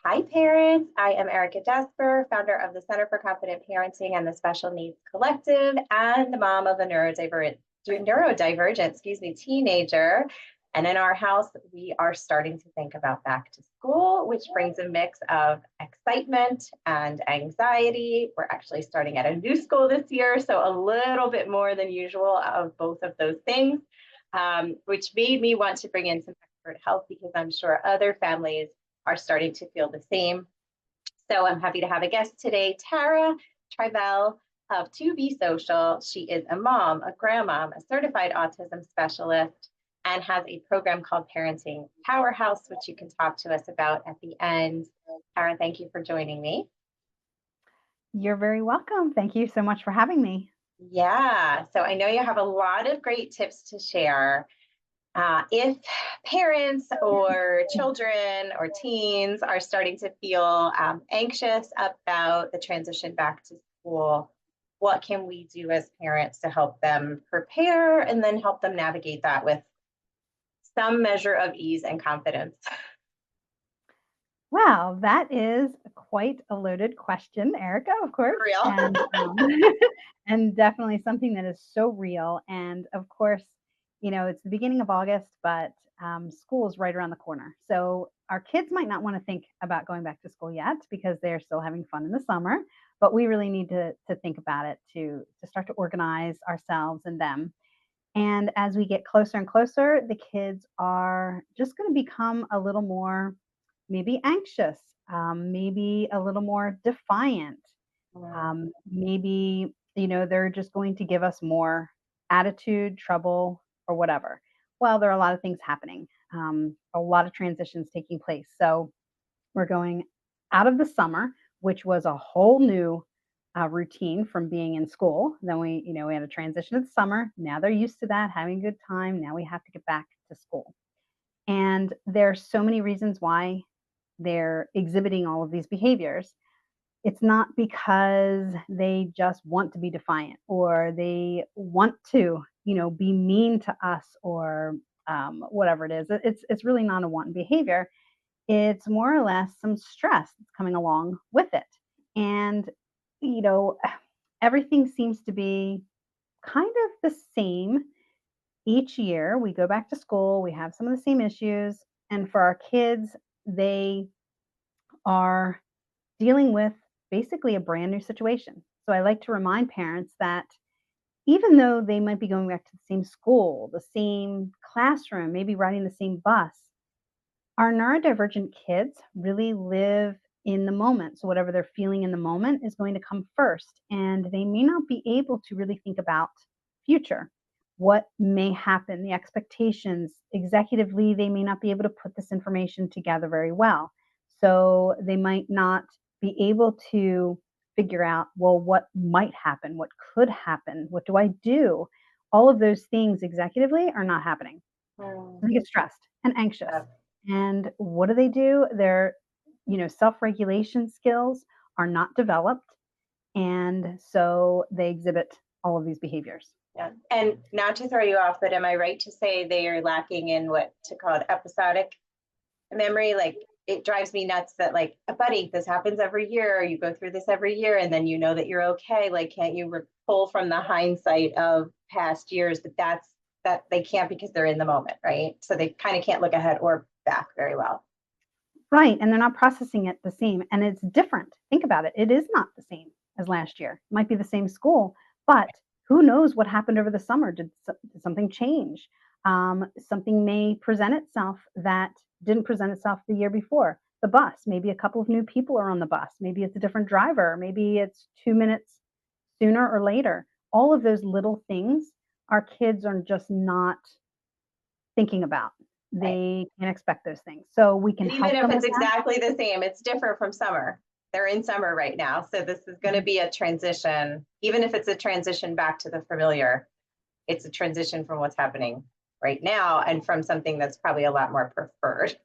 Hi, parents. I am Erica Jasper, founder of the Center for Confident Parenting and the Special Needs Collective, and the mom of a neurodivergent teenager. And in our house, we are starting to think about back to school, which brings a mix of excitement and anxiety. We're actually starting at a new school this year, so a little bit more than usual of both of those things, which made me want to bring in some expert help because I'm sure other families are starting to feel the same. So I'm happy to have a guest today, Tara Tribell of To Be Social. She is a mom, a grandmom, a certified autism specialist, and has a program called Parenting Powerhouse, which you can talk to us about at the end. Tara, thank you for joining me. You're very welcome. Thank you so much for having me. Yeah, so I know you have a lot of great tips to share. If parents or children or teens are starting to feel anxious about the transition back to school, what can we do as parents to help them prepare and then help them navigate that with some measure of ease and confidence? Wow, that is quite a loaded question, Erica, of course, For real. and and definitely something that is so real. And of course, it's the beginning of August, but school is right around the corner. So our kids might not want to think about going back to school yet because they're still having fun in the summer. But we really need to think about it to start to organize ourselves and them. And as we get closer and closer, the kids are just going to become a little more maybe anxious, maybe a little more defiant. Maybe, they're just going to give us more attitude, trouble, or whatever. Well, there are a lot of things happening, a lot of transitions taking place. So we're going out of the summer, which was a whole new routine from being in school. Then we had a transition to the summer. Now they're used to that, having a good time. Now we have to get back to school. And there's so many reasons why they're exhibiting all of these behaviors. It's not because they just want to be defiant or they want to, be mean to us or whatever it is. It's really not a wanton behavior. It's more or less some stress that's coming along with it. And, you know, everything seems to be kind of the same each year. We go back to school, we have some of the same issues. And for our kids, they are dealing with basically a brand new situation. So I like to remind parents that even though they might be going back to the same school, the same classroom, maybe riding the same bus, our neurodivergent kids really live in the moment. So whatever they're feeling in the moment is going to come first. And they may not be able to really think about future, what may happen, the expectations. Executively, they may not be able to put this information together very well. So they might not be able to figure out, well, what might happen, what could happen, what do I do? All of those things executively are not happening. They get stressed and anxious. And what do? Their, self-regulation skills are not developed. And so they exhibit all of these behaviors. Yeah. And not to throw you off, but am I right to say they are lacking in what to call it episodic memory? Like it drives me nuts that like, buddy, this happens every year, or you go through this every year, and then you know that you're okay. Like, can't you pull from the hindsight of past years that they can't because they're in the moment, right? So they kind of can't look ahead or back very well. Right. And they're not processing it the same. And it's different. Think about it. It is not the same as last year. It might be the same school, but who knows what happened over the summer? Did something change? Something may present itself that didn't present itself the year before. The bus, maybe a couple of new people are on the bus. Maybe it's a different driver. Maybe it's 2 minutes sooner or later. All of those little things our kids are just not thinking about. Right. They can't expect those things. So we can And even help if them it's with that. exactly the same, it's different from summer. They're in summer right now. So this is going to be a transition. Even if it's a transition back to the familiar, it's a transition from what's happening right now and from something that's probably a lot more preferred.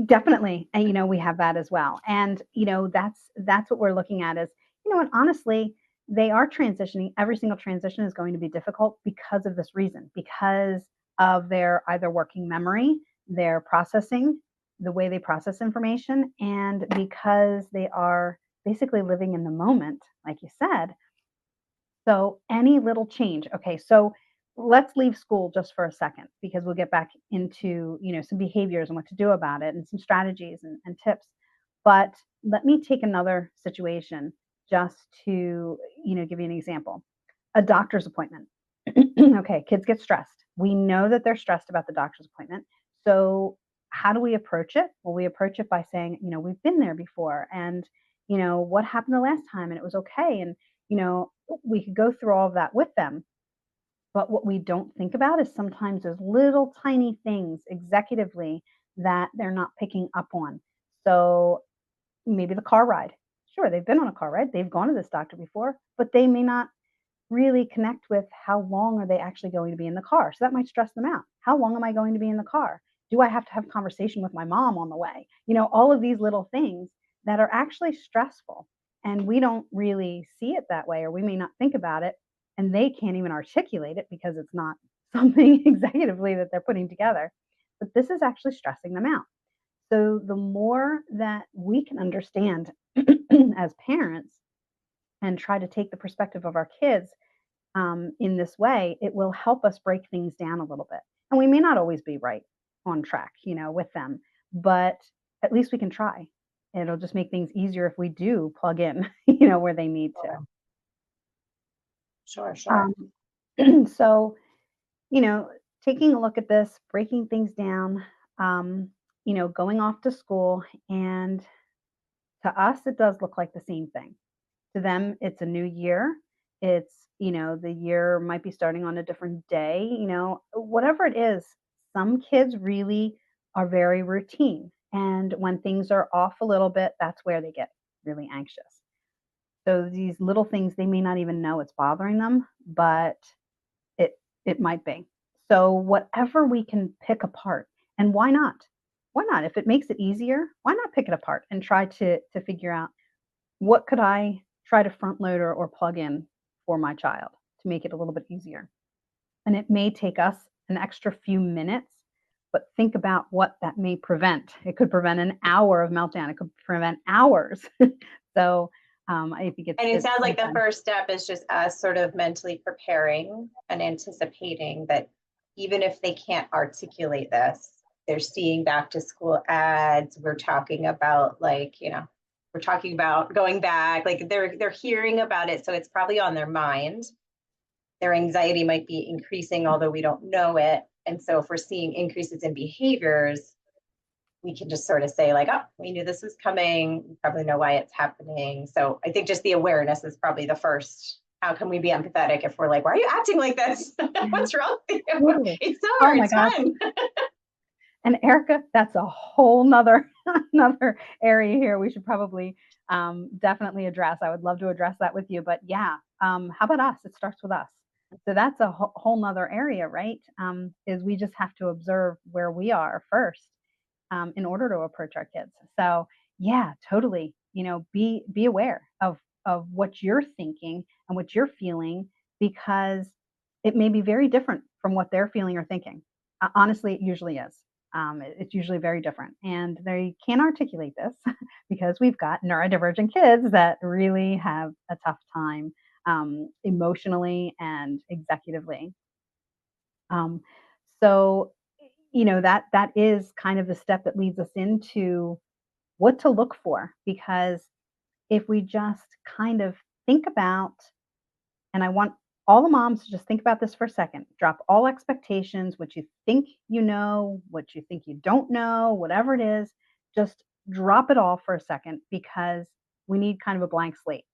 Definitely. And we have that as well. And that's what we're looking at is, and honestly, they are transitioning. Every single transition is going to be difficult because of this reason, because of their either working memory, their processing, the way they process information, and because they are basically living in the moment, like you said. So any little change. Okay, so let's leave school just for a second because we'll get back into, some behaviors and what to do about it and some strategies and tips. But let me take another situation just to, give you an example. A doctor's appointment. Okay, kids get stressed. We know that they're stressed about the doctor's appointment. So how do we approach it? Well, we approach it by saying, we've been there before, and what happened the last time and it was okay. And we could go through all of that with them. But what we don't think about is sometimes there's little tiny things executively that they're not picking up on. So maybe the car ride. Sure, they've been on a car ride, they've gone to this doctor before, but they may not really connect with how long are they actually going to be in the car. So that might stress them out. How long am I going to be in the car? Do I have to have a conversation with my mom on the way? All of these little things that are actually stressful. And we don't really see it that way, or we may not think about it, and they can't even articulate it because it's not something executively that they're putting together. But this is actually stressing them out. So the more that we can understand as parents and try to take the perspective of our kids in this way, it will help us break things down a little bit. And we may not always be right on track, with them, but at least we can try. It'll just make things easier if we do plug in, where they need to. Sure, sure. So, taking a look at this, breaking things down, going off to school, and to us, it does look like the same thing. To them, it's a new year. It's, the year might be starting on a different day, whatever it is. Some kids really are very routine. And when things are off a little bit, that's where they get really anxious. So these little things, they may not even know it's bothering them, but it might be. So whatever we can pick apart, and why not? Why not? If it makes it easier, why not pick it apart and try to figure out what could I try to front load or plug in for my child to make it a little bit easier. And it may take us an extra few minutes, but think about what that may prevent. It could prevent an hour of meltdown. It could prevent hours. So I think And it sounds like the something. first step is just us sort of mentally preparing and anticipating that even if they can't articulate this, they're seeing back to school ads. We're talking about we're talking about going back, like they're hearing about it. So it's probably on their mind. Their anxiety might be increasing, although we don't know it. And so if we're seeing increases in behaviors, we can just sort of say like, oh, we knew this was coming. We probably know why it's happening. So I think just the awareness is probably the first. How can we be empathetic if we're like, why are you acting like this? What's wrong with you? Totally. It's Oh summer, my it's gosh. fun. And Erica, that's a whole nother another area here we should probably definitely address. I would love to address that with you, but yeah, how about us? It starts with us. So that's a whole nother area, right? Is we just have to observe where we are first in order to approach our kids. So yeah, totally. Be aware of what you're thinking and what you're feeling, because it may be very different from what they're feeling or thinking. Honestly, it usually is. It's usually very different, and they can't articulate this because we've got neurodivergent kids that really have a tough time emotionally and executively. Um, so, that is kind of the step that leads us into what to look for, because if we just kind of think about, and I want all the moms to just think about this for a second, drop all expectations, what you think you know, what you think you don't know, whatever it is, just drop it all for a second, because we need kind of a blank slate.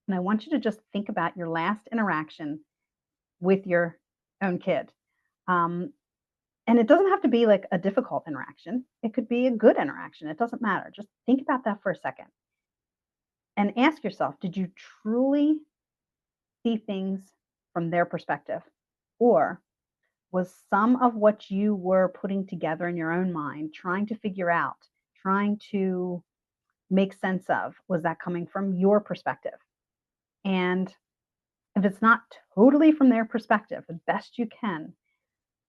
And I want you to just think about your last interaction with your own kid. Um, and it doesn't have to be like a difficult interaction. It could be a good interaction. It doesn't matter. Just think about that for a second and ask yourself, did you truly see things from their perspective? Or was some of what you were putting together in your own mind, trying to figure out, trying to make sense of, was that coming from your perspective? And if it's not totally from their perspective, the best you can,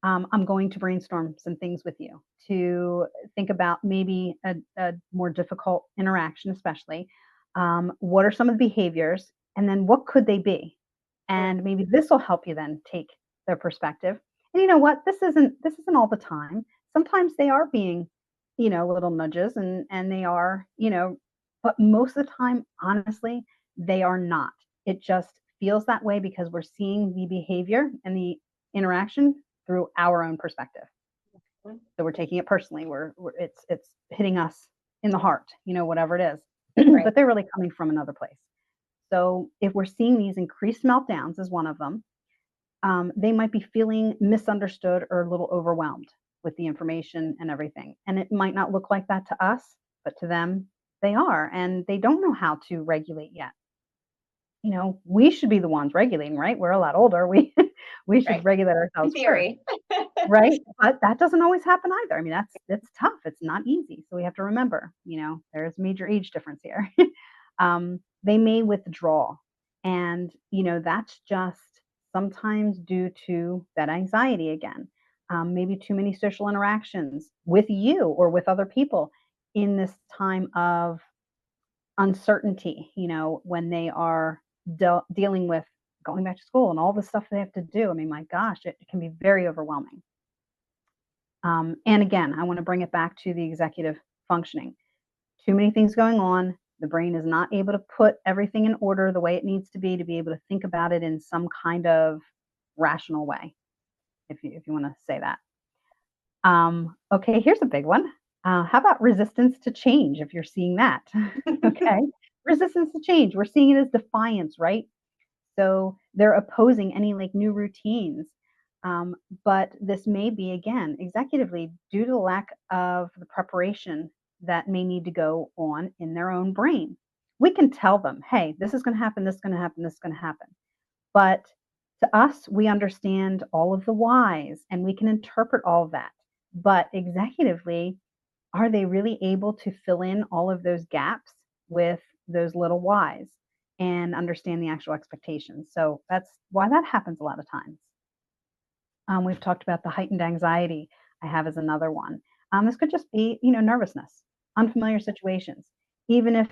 I'm going to brainstorm some things with you to think about maybe a more difficult interaction, especially. What are some of the behaviors? And then what could they be? And maybe this will help you then take their perspective. And you know what? This isn't all the time. Sometimes they are being, little nudges and they are, but most of the time, honestly, they are not. It just feels that way because we're seeing the behavior and the interaction through our own perspective. So we're taking it personally. It's hitting us in the heart, whatever it is. Right. But they're really coming from another place. So if we're seeing these increased meltdowns as one of them, they might be feeling misunderstood or a little overwhelmed with the information and everything. And it might not look like that to us, but to them, they are. And they don't know how to regulate yet. We should be the ones regulating, right? We're a lot older. We should Right. regulate In ourselves first, theory. right? But that doesn't always happen either. I mean, it's tough. It's not easy. So we have to remember, there's major age difference here. They may withdraw, and that's just sometimes due to that anxiety again. Maybe too many social interactions with you or with other people in this time of uncertainty, when they are dealing with going back to school and all the stuff they have to do. I mean, my gosh, it can be very overwhelming. And again, I want to bring it back to the executive functioning. Too many things going on. The brain is not able to put everything in order the way it needs to be able to think about it in some kind of rational way, if you want to say that. Okay, here's a big one. How about resistance to change, if you're seeing that? Okay, resistance to change. We're seeing it as defiance, right? So they're opposing any like new routines. But this may be, again, executively due to the lack of the preparation that may need to go on in their own brain. We can tell them, hey, this is going to happen, this is going to happen, this is going to happen. But to us, we understand all of the whys and we can interpret all of that. But executively, are they really able to fill in all of those gaps with those little whys and understand the actual expectations? So that's why that happens a lot of times. We've talked about the heightened anxiety I have as another one. This could just be, nervousness, unfamiliar situations. Even if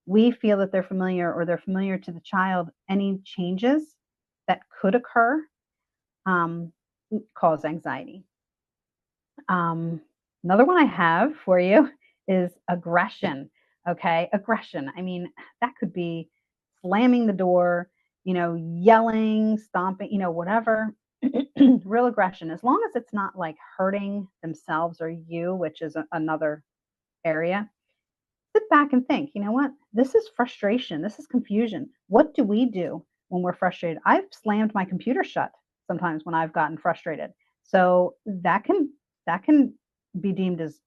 we feel that they're familiar or they're familiar to the child, any changes that could occur um, cause anxiety. Another one I have for you is aggression. Okay, aggression. I mean, that could be slamming the door, yelling, stomping, whatever. Real aggression, as long as it's not like hurting themselves or you, which is another area. Sit back and think, you know what? This is frustration. This is confusion. What do we do when we're frustrated? I've slammed my computer shut sometimes when I've gotten frustrated. So that can be deemed as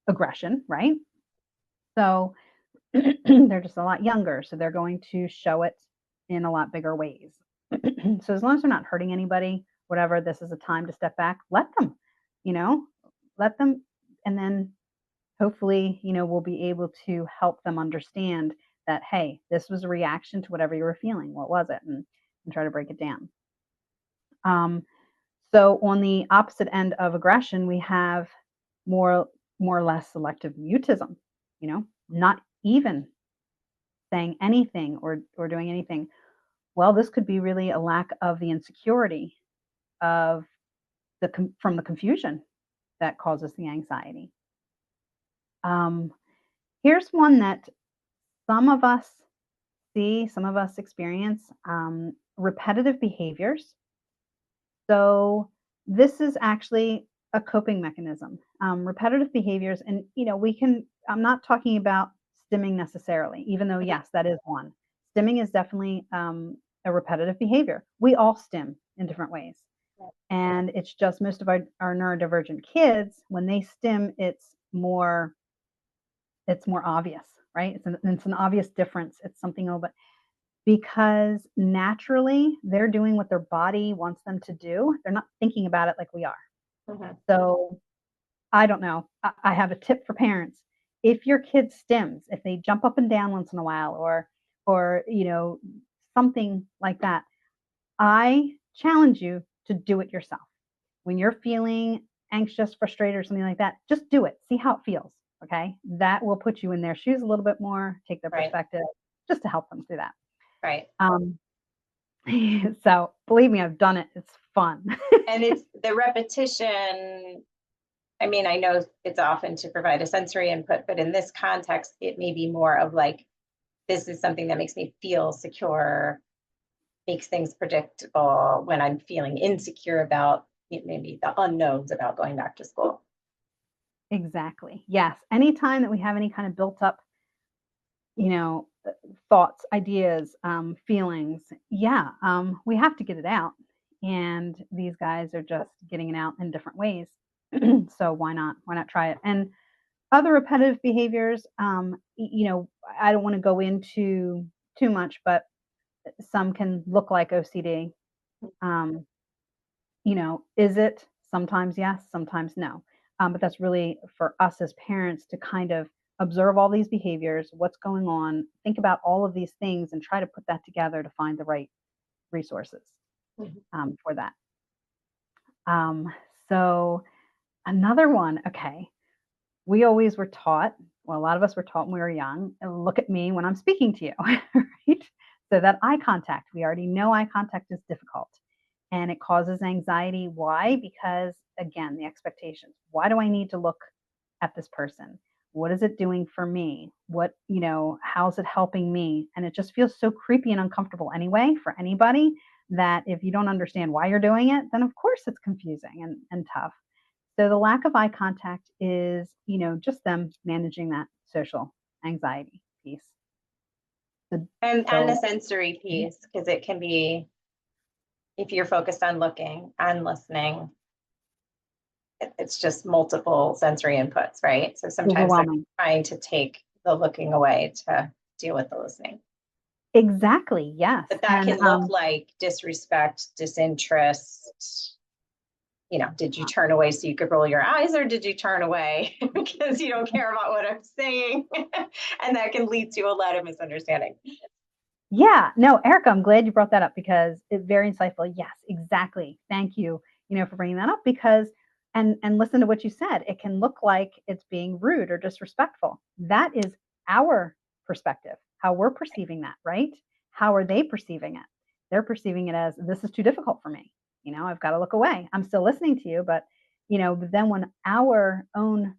aggression, right? So they're just a lot younger, so they're going to show it in a lot bigger ways. So as long as they're not hurting anybody, whatever, this is a time to step back. Let them, you know, let them, and then hopefully, we'll be able to help them understand that, hey, this was a reaction to whatever you were feeling. What was it? And try to break it down. So on the opposite end of aggression, we have more or less selective mutism, not even saying anything or doing anything. Well, this could be really a lack of the insecurity of from the confusion that causes the anxiety. Here's one that some of us see, some of us experience, repetitive behaviors. So this is actually a coping mechanism. Repetitive behaviors, and I'm not talking about stimming necessarily, even though yes, that is one. Stimming is definitely a repetitive behavior. We all stim in different ways. And it's just most of our neurodivergent kids, when they stim, it's more obvious, right? It's an obvious difference. It's something a little bit, because naturally they're doing what their body wants them to do. They're not thinking about it like we are. Mm-hmm. So I don't know. I have a tip for parents. If your kid stims, if they jump up and down once in a while, or something like that, I challenge you to do it yourself. when you're feeling anxious, frustrated, or something like that, just do it. See how it feels. Okay. That will put you in their shoes a little bit more, take their Right. perspective, just to help them through that. Right. Um, so believe me, I've done it. It's fun. And it's the repetition. I mean, I know it's often to provide a sensory input, but in this context, it may be more of like, this is something that makes me feel secure, makes things predictable when I'm feeling insecure about maybe the unknowns about going back to school. Exactly. Yes. Anytime that we have any kind of built up, you know, thoughts, ideas, feelings, yeah, we have to get it out. And these guys are just getting it out in different ways. So why not? Why not try it? And other repetitive behaviors, I don't want to go into too much, but some can look like OCD. Um, is it? Sometimes yes, sometimes no. But that's really for us as parents to kind of observe all these behaviors, what's going on, think about all of these things, and try to put that together to find the right resources Mhm. for that. Um, so, another one, okay, we always were taught, well, a lot of us were taught when we were young, look at me when I'm speaking to you, right? So, that eye contact, we already know eye contact is difficult and it causes anxiety. Why? Because, again, the expectations. Why do I need to look at this person? What is it doing for me? How's it helping me? And it just feels so creepy and uncomfortable anyway for anybody that if you don't understand why you're doing it, then of course it's confusing and tough. So the lack of eye contact is, just them managing that social anxiety piece. So, And the so sensory piece, because it can be, if you're focused on looking and listening, it's just multiple sensory inputs, right? So sometimes they're overwhelming. trying to take the looking away to deal with the listening. Exactly. Yes. But that And can look like disrespect, disinterest. Did you turn away so you could roll your eyes, or did you turn away because you don't care about what I'm saying? And that can lead to a lot of misunderstanding. yeah, no, Erica, I'm glad you brought that up because it's very insightful. Yes, exactly. Thank you, for bringing that up because and listen to what you said. It can look like it's being rude or disrespectful. That is our perspective, how we're perceiving that, right? How are they perceiving it? They're perceiving it as this is too difficult for me. I've got to look away. I'm still listening to you, but then when our own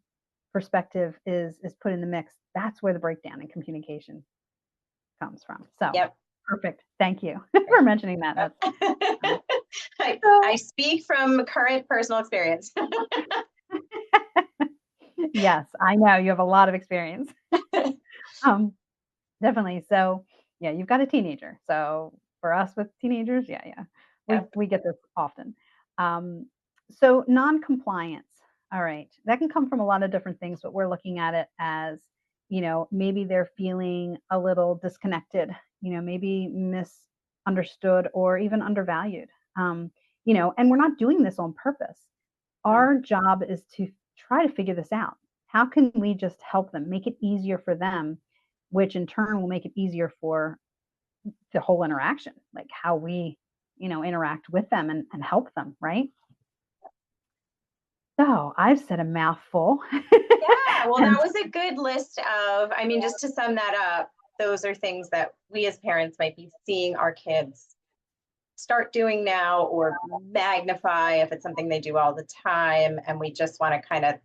perspective is put in the mix, that's where the breakdown in communication comes from. So Yep. perfect. Thank you for mentioning that. That's I speak from current personal experience. yes, I know you have a lot of experience. Um, definitely. So yeah, you've got a teenager. So for us with teenagers, yeah, Yep. we get this often. Um, so non-compliance. All right, that can come from a lot of different things, but we're looking at it as maybe they're feeling a little disconnected. Maybe misunderstood or even undervalued. And we're not doing this on purpose. Our job is to try to figure this out. How can we just help them, make it easier for them, which in turn will make it easier for the whole interaction, like how we, interact with them and help them, right? So I've said a mouthful. Yeah, well, And that was a good list of, I mean, just to sum that up, those are things that we as parents might be seeing our kids start doing now or magnify if it's something they do all the time. And we just want to kind of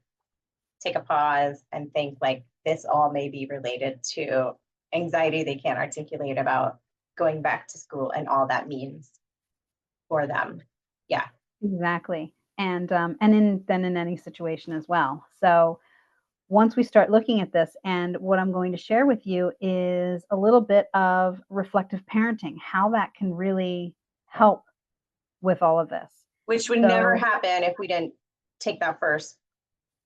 take a pause and think like this all may be related to anxiety they can't articulate about going back to school and all that means for them. Yeah. exactly. And in any situation as well. So once we start looking at this, and what I'm going to share with you is a little bit of reflective parenting, how that can really help with all of this. Which would never So happen if we didn't take that first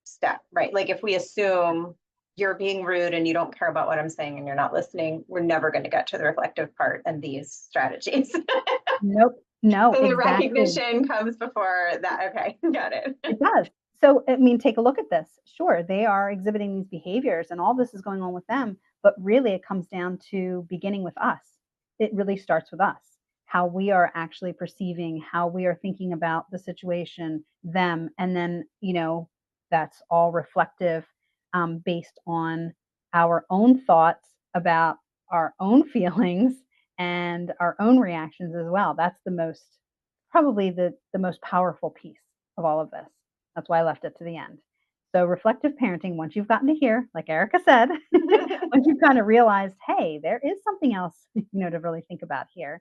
step, right? Like if we assume you're being rude and you don't care about what I'm saying and you're not listening, we're never going to get to the reflective part and these strategies. nope, no, So the exactly. recognition comes before that. Okay, got it. It does. So, I mean, take a look at this. Sure, they are exhibiting these behaviors and all this is going on with them, but really it comes down to beginning with us. It really starts with us. how we are actually perceiving, how we are thinking about the situation, them, and then, that's all reflective, based on our own thoughts about our own feelings and our own reactions as well. That's probably the most powerful piece of all of this. That's why I left it to the end. So reflective parenting, once you've gotten to here, like Erica said, once you've kind of realized, hey, there is something else, to really think about here.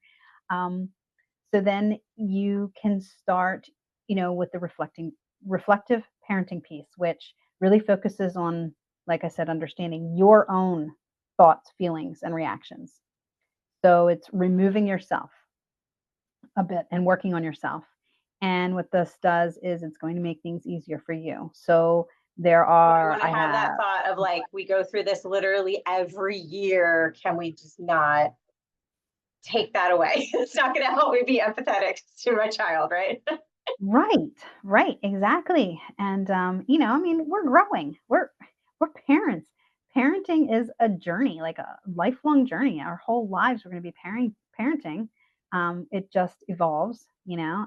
So then you can start, with the reflective parenting piece, which really focuses on, like I said, understanding your own thoughts, feelings, and reactions. So it's removing yourself a bit and working on yourself. And what this does is it's going to make things easier for you. So there are, When I have that thought of like, we go through this literally every year, can we just not take that away? It's not going to help me be empathetic to my child, right? right, exactly. And we're growing. We're parents. Parenting is a journey, like a lifelong journey. Our whole lives we're going to be parenting. It just evolves,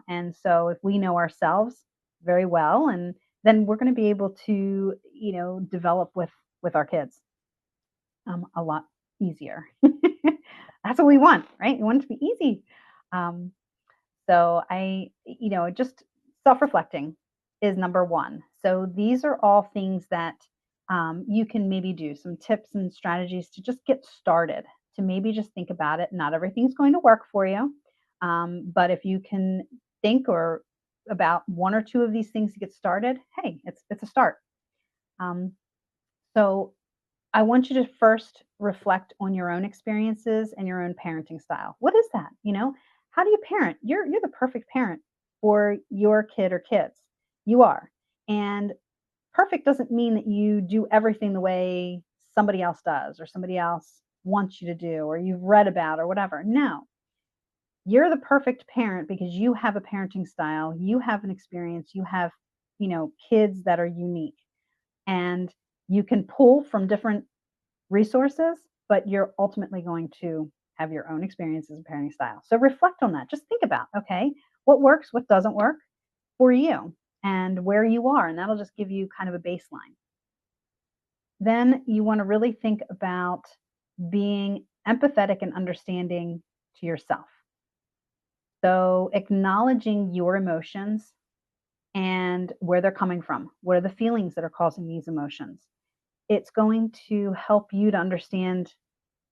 and so if we know ourselves very well, and then we're going to be able to, develop with our kids a lot easier. That's what we want, right? We want it to be easy. Um, so just self-reflecting is number one. So these are all things that you can maybe do, some tips and strategies to just get started, to maybe just think about it. Not everything's going to work for you. But if you can think or about one or two of these things to get started, hey, it's a start. So I want you to first reflect on your own experiences and your own parenting style. What is that? How do you parent? You're the perfect parent for your kid or kids. You are. And perfect doesn't mean that you do everything the way somebody else does or somebody else wants you to do or you've read about or whatever. No. You're the perfect parent because you have a parenting style, you have an experience, you have, kids that are unique. And you can pull from different resources, but you're ultimately going to have your own experiences and parenting style. So reflect on that. Just think about, okay, what works, what doesn't work for you and where you are. And that'll just give you kind of a baseline. Then you want to really think about being empathetic and understanding to yourself. So acknowledging your emotions and where they're coming from. What are the feelings that are causing these emotions? It's going to help you to understand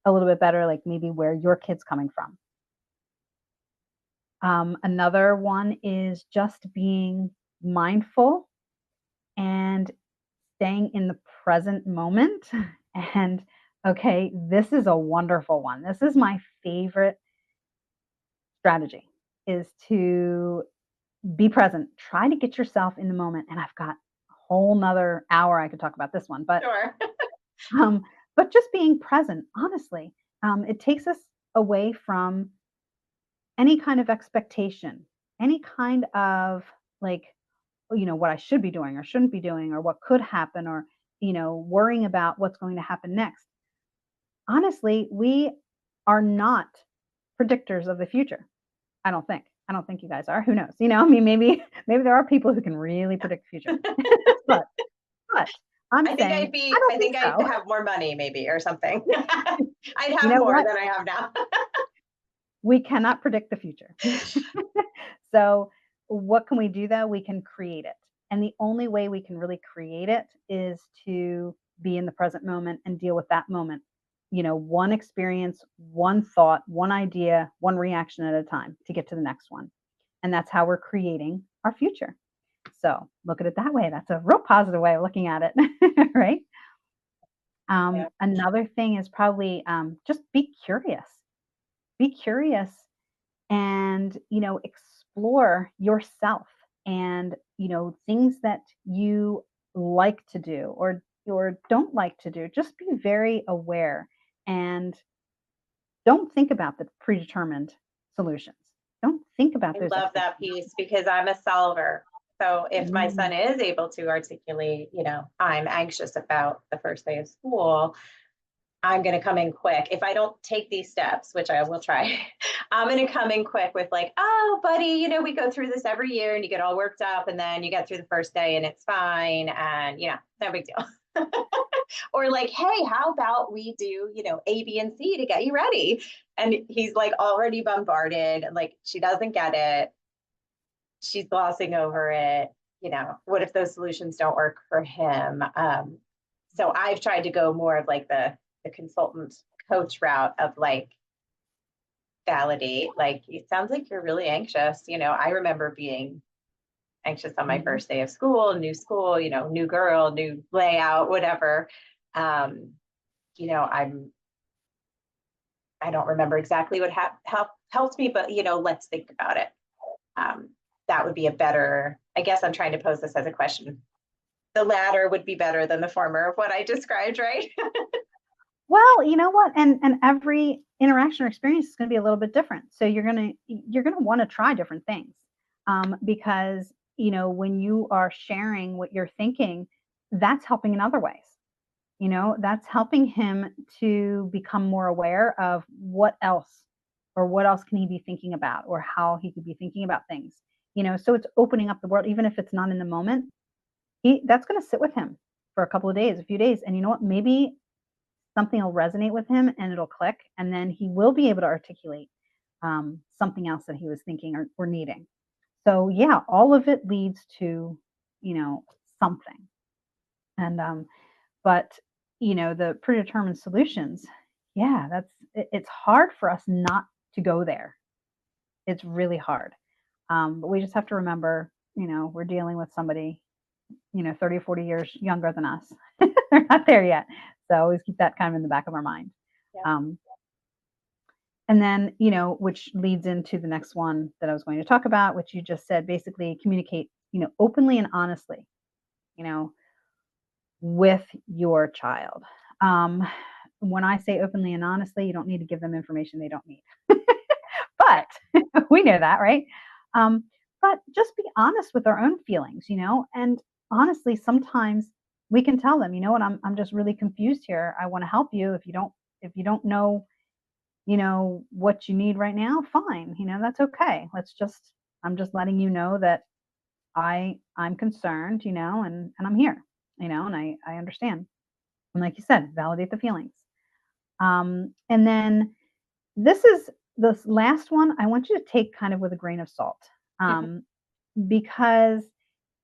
a little bit better, like maybe where your kid's coming from. Another one is just being mindful and staying in the present moment. And okay, this is a wonderful one. This is my favorite strategy, is to be present. Try to get yourself in the moment. And I've got a whole nother hour I could talk about this one, but Sure. but just being present, honestly, it takes us away from any kind of expectation, any kind of like, what I should be doing or shouldn't be doing, or what could happen, or, worrying about what's going to happen next. Honestly, we are not predictors of the future. I don't think. I don't think you guys are. Who knows? Maybe there are people who can really predict the future. but I'm saying I don't think I'd so. have more money maybe or something. I'd You have know more what? than I have now. We cannot predict the future. So what can we do though? We can create it. And the only way we can really create it is to be in the present moment and deal with that moment. One experience, one thought, one idea, one reaction at a time to get to the next one. And that's how we're creating our future. So look at it that way. That's a real positive way of looking at it, right? Yeah. Another thing is probably just be curious. Be curious and, explore yourself and, things that you like to do or don't like to do. Just be very aware and don't think about the predetermined solutions. Don't think about I those love that piece because I'm a solver. So if my son expectations. is able to articulate, I'm anxious about the first day of school, I'm going to come in quick. If I don't take these steps, which I will try, I'm going to come in quick with like, oh, buddy, you know, we go through this every year and you get all worked up and then you get through the first day and it's fine. And, you know, no big deal. Or like, hey, how about we do, you know, A, B, and C to get you ready? And he's like already bombarded. Like, she doesn't get it. She's glossing over it. You know, what if those solutions don't work for him? So I've tried to go more of like the consultant coach route of like, validate, like, it sounds like you're really anxious. You know, I remember being anxious on my first day of school, you know, new girl, new layout, whatever. You know, I don't remember exactly what helped me, but you know, let's think about it. That would be a better, I guess I'm trying to pose this as a question. The latter would be better than the former of what I described, right? Well, you know what? And every interaction or experience is going to be a little bit different. So you're gonna want to try different things, because you know when you are sharing what you're thinking, that's helping in other ways. You know, that's helping him to become more aware of what else, or what else can he be thinking about, or how he could be thinking about things. You know, so it's opening up the world, even if it's not in the moment. That's going to sit with him for a couple of days, a few days, and you know what? Maybe something will resonate with him and it'll click, and then he will be able to articulate something else that he was thinking or needing. So yeah, all of it leads to, you know, something. And but you know, the predetermined solutions, yeah, it's hard for us not to go there. It's really hard. But we just have to remember, you know, we're dealing with somebody, you know, 30 or 40 years younger than us. They're not there yet. So always keep that kind of in the back of our mind. Yeah. And then, you know, which leads into the next one that I was going to talk about, which you just said, basically communicate, you know, openly and honestly, you know, with your child. When I say openly and honestly, you don't need to give them information they don't need. But we know that, right? Um, but just be honest with our own feelings, you know, and honestly, sometimes we can tell them, you know what, I'm just really confused here. I want to help you. If you don't know, you know, what you need right now, fine. You know, that's okay. I'm just letting you know that I'm concerned, you know, and I'm here, you know, and I understand. And like you said, validate the feelings. And then this last one, I want you to take kind of with a grain of salt. Mhm. Um, because,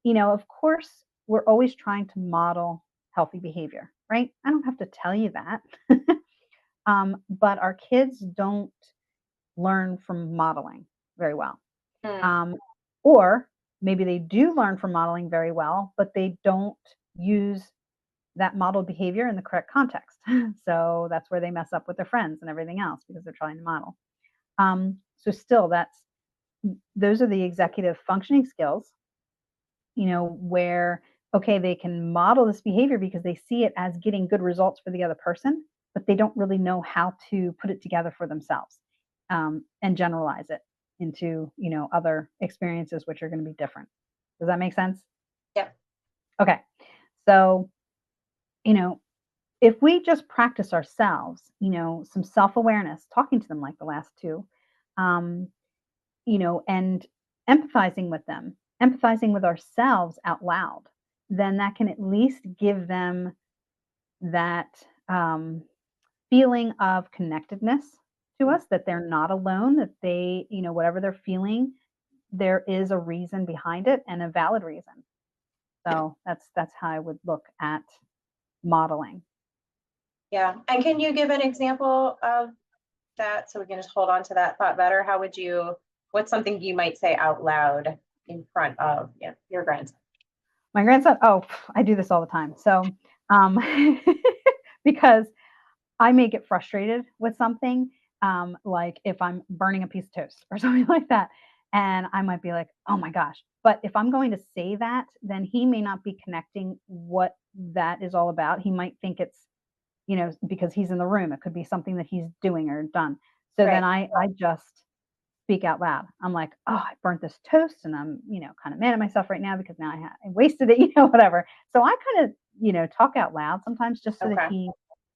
you know, of course, we're always trying to model healthy behavior, right? I don't have to tell you that. But our kids don't learn from modeling very well. Mm. Um, or maybe they do learn from modeling very well, but they don't use that modeled behavior in the correct context. So that's where they mess up with their friends and everything else because they're trying to model. So still, those are the executive functioning skills, you know, where, okay, they can model this behavior because they see it as getting good results for the other person, but they don't really know how to put it together for themselves, and generalize it into, you know, other experiences which are going to be different. Does that make sense? Yep. Okay. So, you know, if we just practice ourselves, you know, some self awareness, talking to them like the last two, um, you know, and empathizing with them, empathizing with ourselves out loud, then that can at least give them that feeling of connectedness to us, that they're not alone, that they, you know, whatever they're feeling, there is a reason behind it and a valid reason. So that's how I would look at modeling. Yeah. And can you give an example of that so we can just hold on to that thought better? What's something you might say out loud in front of, yeah, your grandson? My grandson, oh, I do this all the time. So, um, because I may get frustrated with something, like if I'm burning a piece of toast or something like that, and I might be like, "Oh my gosh!" But if I'm going to say that, then he may not be connecting what that is all about. He might think it's, you know, because he's in the room. It could be something that he's doing or done. So then Right. I just speak out loud. I'm like, "Oh, I burnt this toast, and I'm, you know, kind of mad at myself right now because now I wasted it, you know, whatever." So I kind of, you know, talk out loud sometimes just so that Okay. he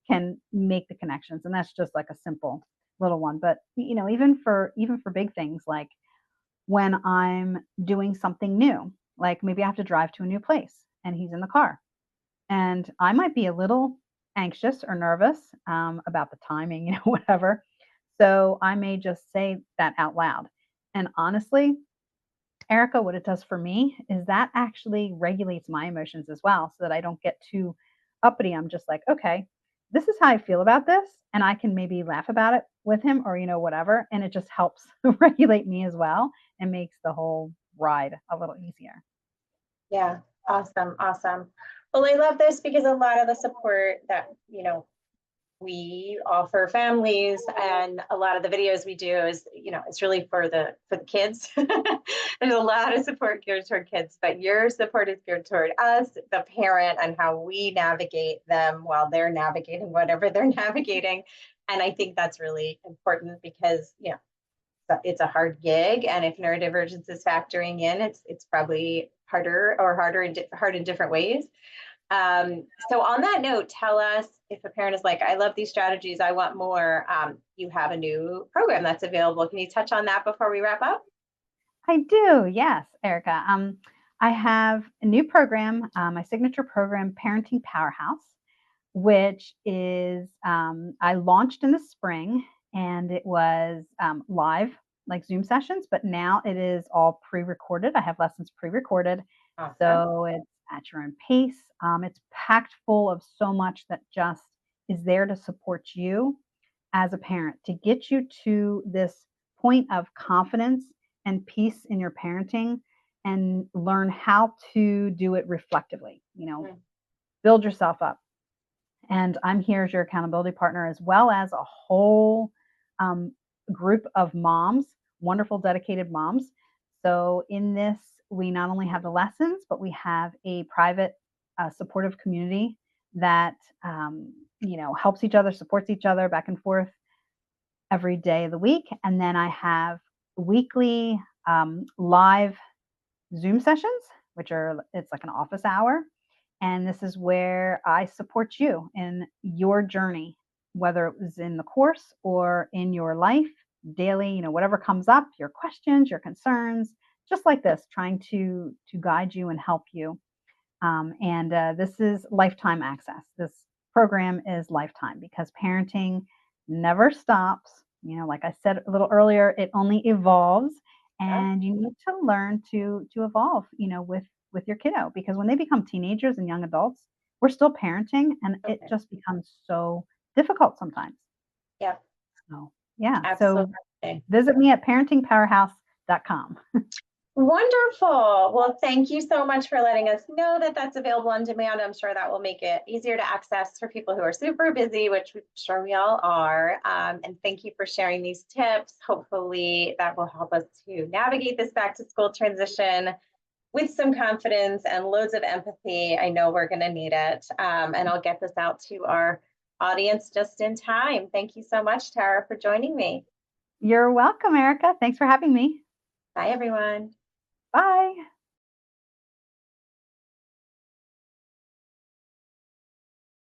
can make the connections, and that's just like a simple little one, but even for big things, like when I'm doing something new, like maybe I have to drive to a new place and he's in the car, and I might be a little anxious or nervous about the timing, whatever. So I may just say that out loud. And honestly, Erica, what it does for me is that actually regulates my emotions as well, so that I don't get too uppity. I'm just like, okay, this is how I feel about this. And I can maybe laugh about it with him or, whatever. And it just helps regulate me as well and makes the whole ride a little easier. Yeah, awesome, awesome. Well, I love this because a lot of the support that, we offer families and a lot of the videos we do is, it's really for the kids. There's a lot of support geared toward kids, but your support is geared toward us, the parent, and how we navigate them while they're navigating whatever they're navigating. And I think that's really important because, it's a hard gig, and if neurodivergence is factoring in, it's probably hard in different ways. So on that note, tell us if a parent is like, I love these strategies, I want more. You have a new program that's available. Can you touch on that before we wrap up? I do, yes, Erica. I have a new program, my signature program, Parenting Powerhouse, which is I launched in the spring, and it was live, like Zoom sessions, but now it is all pre-recorded. I have lessons pre-recorded, Awesome. so it's at your own pace. It's packed full of so much that just is there to support you as a parent, to get you to this point of confidence and peace in your parenting, and learn how to do it reflectively, Mm. build yourself up. And I'm here as your accountability partner, as well as a whole um, group of moms, wonderful, dedicated moms. So, in this, we not only have the lessons, but we have a private, supportive community that, helps each other, supports each other back and forth every day of the week. And then I have weekly live Zoom sessions, which it's like an office hour. And this is where I support you in your journey, whether it was in the course or in your life daily, whatever comes up, your questions, your concerns, just like this, trying to guide you and help you. And this is lifetime access. This program is lifetime because parenting never stops. Like I said a little earlier, it only evolves, Yeah. and you need to learn to evolve. With your kiddo, because when they become teenagers and young adults, we're still parenting, and it Okay. just becomes so difficult sometimes. Yeah, So yeah, so absolutely. visit me at parentingpowerhouse.com. Wonderful. Well, thank you so much for letting us know that that's available on demand. I'm sure that will make it easier to access for people who are super busy, which I'm sure we all are. And thank you for sharing these tips. Hopefully, that will help us to navigate this back to school transition with some confidence and loads of empathy. I know we're going to need it. And I'll get this out to our audience just in time. Thank you so much, Tara, for joining me. You're welcome, Erica. Thanks for having me. Bye, everyone. Bye.